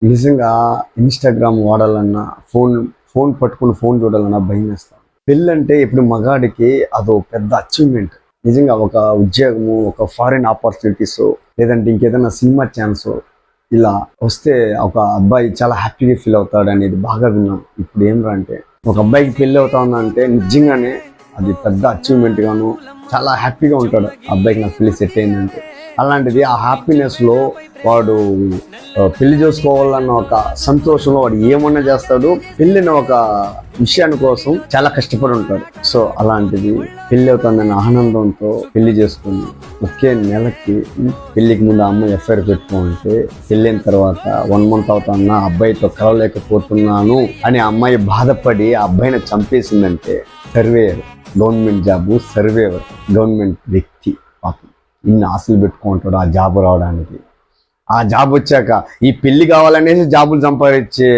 నిజంగా Instagram వాడాలన్నా, phone phone పట్టుకొని phone చూడాలన్నా భయమేస్తా. పెళ్ళంటే ఇప్పుడు మగాడికి అదో పెద్ద అచీవ్‌మెంట్. నిజంగా ఒక ఉద్యోగము, ఒక ఫారిన్ ఆపర్చునిటీసో, లేదంటే ఇంకేదైనా సినిమా ఛాన్సో ఇలా వస్తే ఒక అబ్బాయి చాలా హ్యాపీగా ఫీల్ అవుతాడనేది బాగా విన్నాం. ఇప్పుడు ఏంట్రా అంటే ఒక అబ్బాయికి పెళ్ళి అవుతా ఉందంటే నిజంగానే అది పెద్ద అచీవ్‌మెంట్ గాను చాలా హ్యాపీగా ఉంటాడు. ఆ అబ్బాయికి నాకు పెళ్లి సెట్ అయిందంటే. అలాంటిది ఆ హ్యాపీనెస్‌లో వాడు పెళ్లి చేసుకోవాలన్న ఒక సంతోషంలో వాడు ఏమన్నా చేస్తాడు. పెళ్ళిన ఒక విషయాన్ని కోసం చాలా కష్టపడి ఉంటాడు. సో అలాంటిది పెళ్ళి అవుతుందన్న ఆనందంతో పెళ్లి చేసుకుని ఒకే నెలకి పెళ్లికి ముందు ఆ అమ్మాయి ఎఫ్ఐఆర్ పెట్టుకుంటే పెళ్ళైన తర్వాత 1 మంత్ అవుతున్నా అబ్బాయితో కలవలేకపోతున్నాను అని ఆ అమ్మాయి బాధపడి ఆ అబ్బాయిని చంపేసిందంటే surveyor, government job, surveyor, government వ్యక్తి పాపం ఇన్ని ఆశలు పెట్టుకుంటాడు ఆ జాబ్ రావడానికి. ఆ జాబ్ వచ్చాక ఈ పెళ్లి కావాలనేసి జాబులు సంపాదించే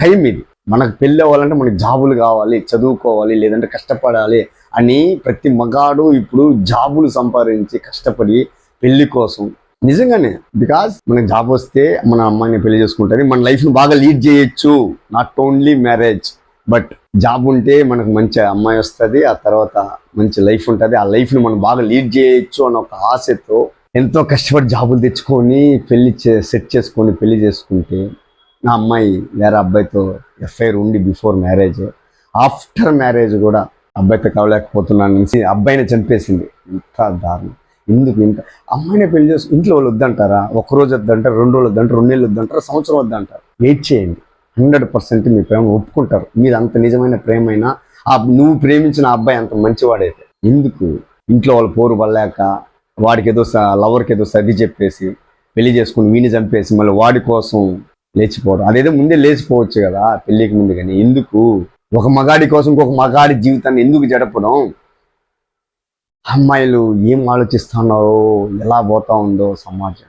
టైం ఇది. మనకు పెళ్ళి అవ్వాలంటే మనకి జాబులు కావాలి, చదువుకోవాలి, లేదంటే కష్టపడాలి అని ప్రతి మగాడు ఇప్పుడు జాబులు సంపాదించి కష్టపడి పెళ్లి కోసం నిజంగానే బికాస్ మనకి జాబ్ వస్తే మన అమ్మాయిని పెళ్లి చేసుకుంటుంది, మన లైఫ్ని బాగా లీడ్ చేయొచ్చు. Not only marriage but job ఉంటే మనకు మంచి అమ్మాయి వస్తుంది, ఆ తర్వాత మంచి లైఫ్ ఉంటుంది, ఆ లైఫ్ని మనం బాగా లీడ్ చేయొచ్చు అన్న ఒక ఆశతో ఎంతో కష్టపడి జాబులు తెచ్చుకొని పెళ్లి సెట్ చేసుకొని పెళ్లి చేసుకుంటే నా అమ్మాయి వేరే అబ్బాయితో ఎఫ్ఐఆర్ ఉండి బిఫోర్ మ్యారేజ్, ఆఫ్టర్ మ్యారేజ్ కూడా అబ్బాయితో కావలేకపోతున్నాను అబ్బాయిని చంపేసింది. ఇంత దారుణం. ఎందుకు ఇంత అమ్మాయిని పెళ్లి చేసుకు ఇంట్లో వాళ్ళు వద్దంటారా? 1 రోజు వద్దంటారు, 2 రోజులు వద్దంటారు, 2 నెలలు వద్దంటారు, సంవత్సరం వద్దంటారు. వెయిట్ చేయండి. 100% మీ ప్రేమ ఒప్పుకుంటారు. మీరు అంత నిజమైన ప్రేమైనా నువ్వు ప్రేమించిన అబ్బాయి అంత మంచివాడైతే ఎందుకు ఇంట్లో వాళ్ళు పోరు పడలేక వాడికి ఏదో లవర్కి ఏదో సర్ది చెప్పేసి పెళ్లి చేసుకుని వీని చంపేసి మళ్ళీ వాడి కోసం లేచిపోవడం. అదేదో ముందే లేచిపోవచ్చు కదా పెళ్లికి ముందు. కానీ ఎందుకు ఒక మగాడి కోసం ఇంకొక మగాడి జీవితాన్ని ఎందుకు జడపడం? అమ్మాయిలు ఏం ఆలోచిస్తున్నారో, ఎలా పోతా ఉందో సమాజం.